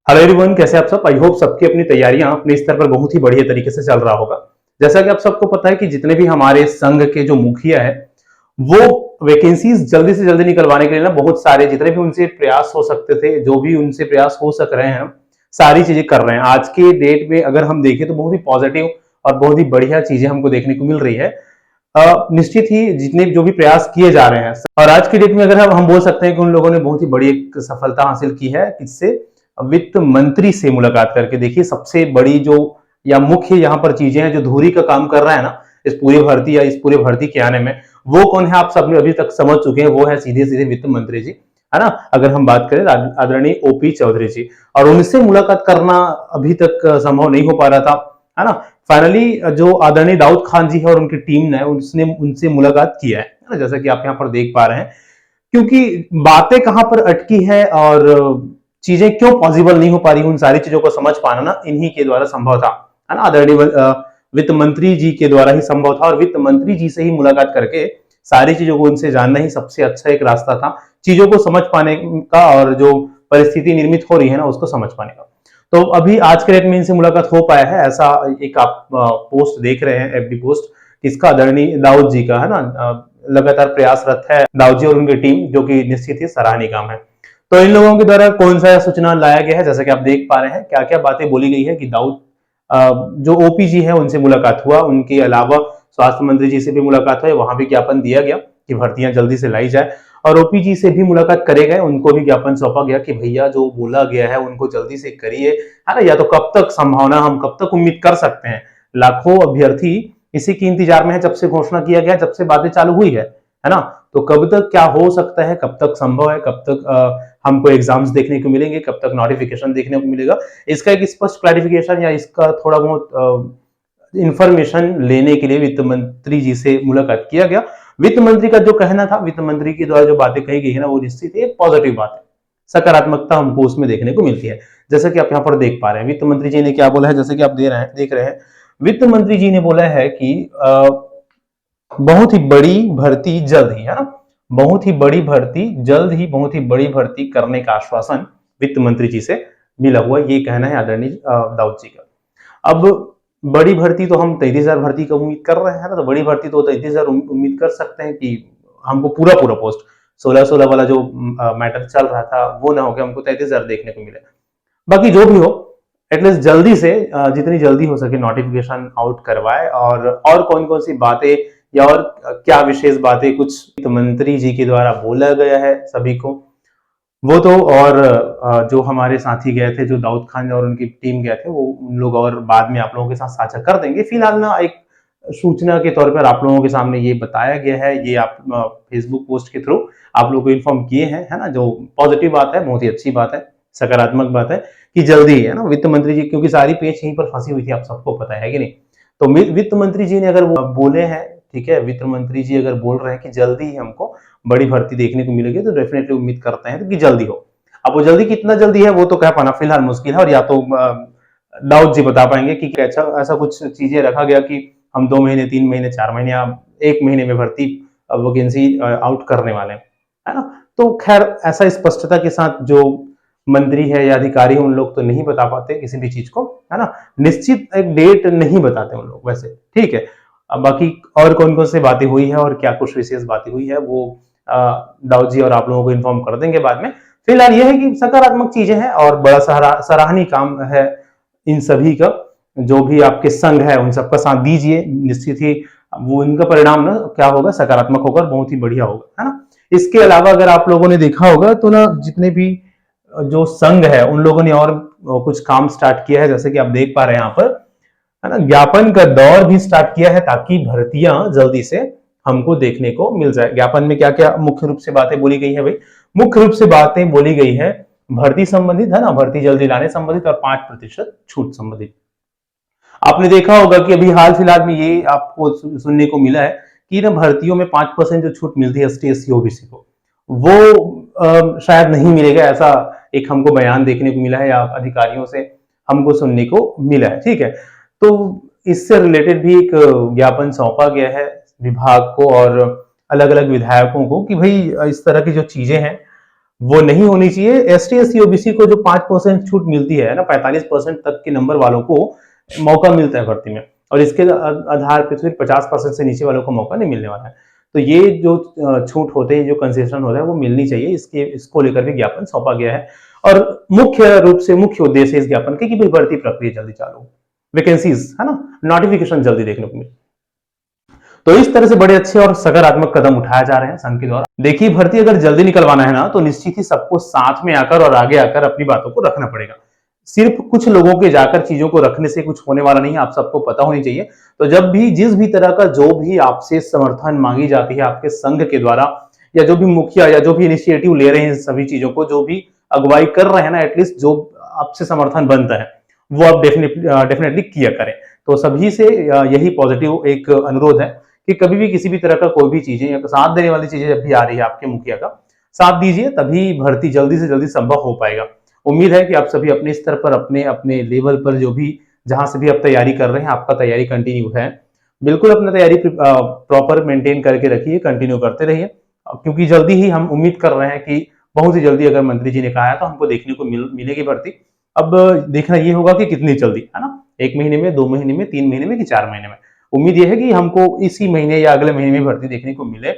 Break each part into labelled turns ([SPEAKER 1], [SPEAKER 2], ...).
[SPEAKER 1] Hello everyone, कैसे आप सब। आई होप सबकी अपनी तैयारियां अपने स्तर पर बहुत ही बढ़िया तरीके से चल रहा होगा। जैसा कि आप सबको पता है कि जितने भी हमारे संघ के जो मुखिया है वो वैकेंसीज जल्दी से जल्दी निकलवाने के लिए ना बहुत सारे जितने भी उनसे प्रयास हो सकते थे, जो भी उनसे प्रयास हो सक रहे हैं, सारी चीजें कर रहे हैं। आज के डेट में अगर हम देखें तो बहुत ही पॉजिटिव और बहुत ही बढ़िया चीजें हमको देखने को मिल रही है। निश्चित ही जितने जो भी प्रयास किए जा रहे हैं, और आज की डेट में अगर हम बोल सकते हैं कि उन लोगों ने बहुत ही बड़ी एक सफलता हासिल की है। किससे? वित्त मंत्री से मुलाकात करके। देखिए, सबसे बड़ी जो या मुख्य यहाँ पर चीजें हैं, जो धुरी का काम कर रहा है ना इस पूरी भर्ती या इस पूरे भर्ती के आने में, वो कौन है आप सब अभी तक समझ चुके हैं। वो है सीधे सीधे वित्त मंत्री जी, है ना। अगर हम बात करें आदरणीय ओपी चौधरी जी, और उनसे मुलाकात करना अभी तक संभव नहीं हो पा रहा था, है ना। फाइनली जो आदरणीय दाऊद खान जी है और उनकी टीम ने उसने उनसे मुलाकात किया है ना, जैसा कि आप यहाँ पर देख पा रहे हैं। क्योंकि बातें कहां पर अटकी है और चीजें क्यों पॉसिबल नहीं हो पा रही, उन सारी चीजों को समझ पाना ना इन्हीं के द्वारा संभव था, है ना। आदरणीय वित्त मंत्री जी के द्वारा ही संभव था, और वित्त मंत्री जी से ही मुलाकात करके सारी चीजों को उनसे जानना ही सबसे अच्छा एक रास्ता था, चीजों को समझ पाने का, और जो परिस्थिति निर्मित हो रही है ना उसको समझ पाने का। तो अभी आज के डेट में इनसे मुलाकात हो पाया है, ऐसा एक आप पोस्ट देख रहे हैं, एफबी पोस्ट किसका? आदरणीय दाऊद जी का, है ना। लगातार प्रयासरत है दाऊद जी और उनकी टीम, जो कि निश्चित ही सराहनीय काम है। तो इन लोगों के द्वारा कौन सा सूचना लाया गया है, जैसा कि आप देख पा रहे हैं, क्या क्या बातें बोली गई है कि दाऊद जो ओपी जी है उनसे मुलाकात हुआ, उनके अलावा स्वास्थ्य मंत्री जी से भी मुलाकात हुई, वहां भी ज्ञापन दिया गया कि भर्तियां जल्दी से लाई जाए, और ओपी जी से भी मुलाकात करे गए, उनको भी ज्ञापन सौंपा गया कि भैया जो बोला गया है उनको जल्दी से करिए, है ना। या तो कब तक संभावना, हम कब तक उम्मीद कर सकते हैं? लाखों अभ्यर्थी इसी के इंतजार में है, जब से घोषणा किया गया, जब से बातें चालू हुई है ना। तो कब तक क्या हो सकता है, कब तक संभव है, कब तक हमको एग्जाम्स देखने को मिलेंगे, कब तक नोटिफिकेशन देखने को मिलेगा, इसका एक स्पष्ट क्लैरिफिकेशन या इसका थोड़ा बहुत इंफॉर्मेशन लेने के लिए वित्त मंत्री जी से मुलाकात किया गया। वित्त मंत्री का जो कहना था, वित्त मंत्री के द्वारा जो बातें कही गई है ना, वो निश्चित एक पॉजिटिव बात है, सकारात्मकता हमको उसमें देखने को मिलती है। जैसा कि आप यहाँ पर देख पा रहे हैं, वित्त मंत्री जी ने क्या बोला है, जैसे कि आप देख रहे हैं। वित्त मंत्री जी ने बोला है कि बहुत ही बड़ी भर्ती जल्द ही, है ना। बहुत ही बड़ी भर्ती जल्द ही, बहुत ही बड़ी भर्ती करने का आश्वासन वित्त मंत्री जी से मिला हुआ, ये कहना है आदरणीय दाऊद जी का। अब बड़ी भर्ती तो हम 33,000 भर्ती का उम्मीद कर रहे हैं ना, तो बड़ी भर्ती तो 33,000 उम्मीद कर सकते हैं कि हमको पूरा पूरा पोस्ट 16-16 वाला जो मैटर चल रहा था वो ना होकर हमको 33,000 देखने को मिले। बाकी जो भी हो, एटलीस्ट जल्दी से जितनी जल्दी हो सके नोटिफिकेशन आउट करवाए, और कौन कौन सी बातें या और क्या विशेष बातें कुछ मंत्री जी के द्वारा बोला गया है सभी को, वो तो और जो हमारे साथी गए थे, जो दाऊद खान और उनकी टीम गए थे, वो उन लोग और बाद में आप लोगों के साथ साझा कर देंगे। फिलहाल ना एक सूचना के तौर पर आप लोगों के सामने ये बताया गया है, ये आप फेसबुक पोस्ट के थ्रू आप लोगों को इन्फॉर्म किए हैं, है ना। जो पॉजिटिव बात है, बहुत ही अच्छी बात है, सकारात्मक बात है कि जल्दी, है ना। वित्त मंत्री जी, क्योंकि सारी पेच यहीं पर फंसी हुई थी, आप सबको पता है कि नहीं। तो वित्त मंत्री जी ने अगर वो बोले हैं, ठीक है, वित्त मंत्री जी अगर बोल रहे हैं कि जल्दी ही हमको बड़ी भर्ती देखने को मिलेगी, तो डेफिनेटली उम्मीद करते हैं कि जल्दी हो। अब वो जल्दी कितना जल्दी है वो तो कह पाना फिलहाल मुश्किल है, और या तो दाऊद जी बता पाएंगे कि ऐसा ऐसा कुछ चीजें रखा गया कि हम 2 महीने, 3 महीने, 4 महीने या 1 महीने में भर्ती वैकेंसी आउट करने वाले हैं, है ना। तो खैर, ऐसा स्पष्टता के साथ जो मंत्री है या अधिकारी है उन लोग तो नहीं बता पाते किसी भी चीज को, है ना। निश्चित एक डेट नहीं बताते उन लोग वैसे, ठीक है। अब बाकी और कौन कौन सी बातें हुई है और क्या कुछ विशेष बातें हुई है, वो दाऊद जी और आप लोगों को इन्फॉर्म कर देंगे बाद में। फिलहाल यह है कि सकारात्मक चीजें हैं और बड़ा सराहनीय काम है इन सभी का। जो भी आपके संघ है उन सबका साथ दीजिए, निश्चित ही वो इनका परिणाम ना क्या होगा, सकारात्मक होगा, बहुत ही बढ़िया होगा, है ना। इसके अलावा अगर आप लोगों ने देखा होगा तो ना, जितने भी जो संघ है उन लोगों ने और कुछ काम स्टार्ट किया है, जैसे कि आप देख पा रहे हैं यहाँ पर, है ना। ज्ञापन का दौर भी स्टार्ट किया है ताकि भर्तियां जल्दी से हमको देखने को मिल जाए। ज्ञापन में क्या क्या मुख्य रूप से बातें बोली गई है भाई? मुख्य रूप से बातें बोली गई है भर्ती संबंधित, है ना, भर्ती जल्दी लाने संबंधित, और 5% छूट संबंधित। आपने देखा होगा कि अभी हाल फिलहाल में ये आपको सुनने को मिला है कि ना, भर्तियों में 5% जो छूट मिलती है एसटी एससी ओबीसी को, वो शायद नहीं मिलेगा, ऐसा एक हमको बयान देखने को मिला है या अधिकारियों से हमको सुनने को मिला है, ठीक है। तो इससे रिलेटेड भी एक ज्ञापन सौंपा गया है विभाग को और अलग अलग विधायकों को कि भाई इस तरह की जो चीजें हैं वो नहीं होनी चाहिए। एसटी एससी ओबीसी को जो 5% छूट मिलती है ना, 45% तक के नंबर वालों को मौका मिलता है भर्ती में, और इसके आधार पर फिर 50% से नीचे वालों को मौका नहीं मिलने वाला है। तो ये जो छूट होते हैं, जो कंसेशन होता है, वो मिलनी चाहिए। इसको लेकर भी ज्ञापन सौंपा गया है, और मुख्य रूप से मुख्य उद्देश्य इस ज्ञापन की कि भर्ती प्रक्रिया जल्दी चालू हो, वैकेंसीज है ना, नोटिफिकेशन जल्दी देखने को मिले। तो इस तरह से बड़े अच्छे और सकारात्मक कदम उठाए जा रहे हैं संघ के द्वारा। देखिए, भर्ती अगर जल्दी निकलवाना है ना, तो निश्चित ही सबको साथ में आकर और आगे आकर अपनी बातों को रखना पड़ेगा। सिर्फ कुछ लोगों के जाकर चीजों को रखने से कुछ होने वाला नहीं है, आप सबको पता होनी चाहिए। तो जब भी जिस भी तरह का जो भी आपसे समर्थन मांगी जाती है आपके संघ के द्वारा, या जो भी मुखिया या जो भी इनिशिएटिव ले रहे हैं सभी चीजों को, जो भी अगुवाई कर रहे हैं ना, एटलीस्ट जो आपसे समर्थन बनता है वो आप डेफिनेटली किया करें। तो सभी से यही पॉजिटिव एक अनुरोध है कि कभी भी किसी भी तरह का कोई भी चीजें या साथ देने वाली चीजें जब भी आ रही है आपके मुखिया का, साथ दीजिए, तभी भर्ती जल्दी से जल्दी संभव हो पाएगा। उम्मीद है कि आप सभी अपने स्तर पर, अपने अपने लेवल पर, जो भी जहां से भी आप तैयारी कर रहे हैं, आपका तैयारी कंटिन्यू है। बिल्कुल अपना तैयारी प्रॉपर मेंटेन करके रखिए, कंटिन्यू करते रहिए, क्योंकि जल्दी ही हम उम्मीद कर रहे हैं कि बहुत ही जल्दी, अगर मंत्री जी ने कहा है तो हमको देखने को मिलेगी भर्ती। अब देखना ये होगा कि कितनी जल्दी, है ना, 1 महीने में, 2 महीने में, 3 महीने में, कि 4 महीने में। उम्मीद यह है कि हमको इसी महीने या अगले महीने में भर्ती देखने को मिले।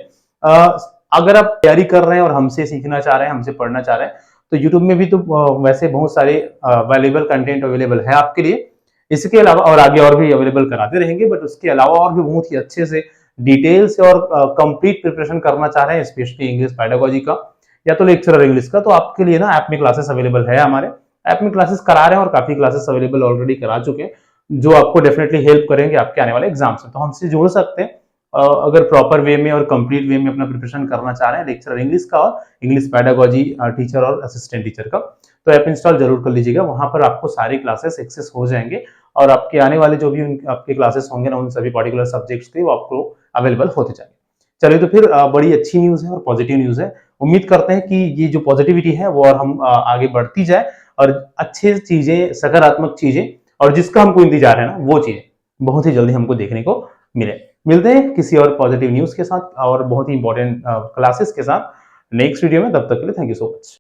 [SPEAKER 1] अगर आप तैयारी कर रहे हैं और हमसे सीखना चाह रहे हैं, हमसे पढ़ना चाह रहे हैं, तो यूट्यूब में भी तो वैसे बहुत सारे वैल्यूएबल कंटेंट अवेलेबल है आपके लिए। इसके अलावा और आगे और भी अवेलेबल कराते रहेंगे, बट उसके अलावा और भी बहुत ही अच्छे से डिटेल से और कंप्लीट प्रिपरेशन करना चाह रहे हैं, स्पेशली इंग्लिश पेडागोजी का या तो लेक्चरर इंग्लिश का, तो आपके लिए ना ऐप में क्लासेस अवेलेबल है। हमारे ऐप में क्लासेस करा रहे हैं और काफी क्लासेस अवेलेबल ऑलरेडी करा चुके हैं, जो आपको डेफिनेटली हेल्प करेंगे आपके आने वाले एग्जाम्स में। तो हमसे जुड़ सकते हैं अगर प्रॉपर वे में और कंप्लीट वे में अपना प्रिपरेशन करना चाह रहे हैं, लेक्चरर इंग्लिश का और इंग्लिश पेडागोजी टीचर और असिस्टेंट टीचर का, तो ऐप इंस्टॉल जरूर कर लीजिएगा। वहां पर आपको सारी क्लासेस एक्सेस हो जाएंगे, और आपके आने वाले जो भी आपके क्लासेस होंगे ना, उन सभी पर्टिकुलर सब्जेक्ट्स के वो आपको अवेलेबल होते जाएंगे। चलिए, तो फिर बड़ी अच्छी न्यूज है और पॉजिटिव न्यूज है। उम्मीद करते हैं कि ये जो पॉजिटिविटी है वो और हम आगे बढ़ती जाए, और अच्छी चीजें, सकारात्मक चीजें, और जिसका हमको इंतजार है ना, वो चीजें बहुत ही जल्दी हमको देखने को मिले। मिलते हैं किसी और पॉजिटिव न्यूज के साथ और बहुत ही इंपॉर्टेंट क्लासेस के साथ नेक्स्ट वीडियो में। तब तक के लिए थैंक यू सो मच।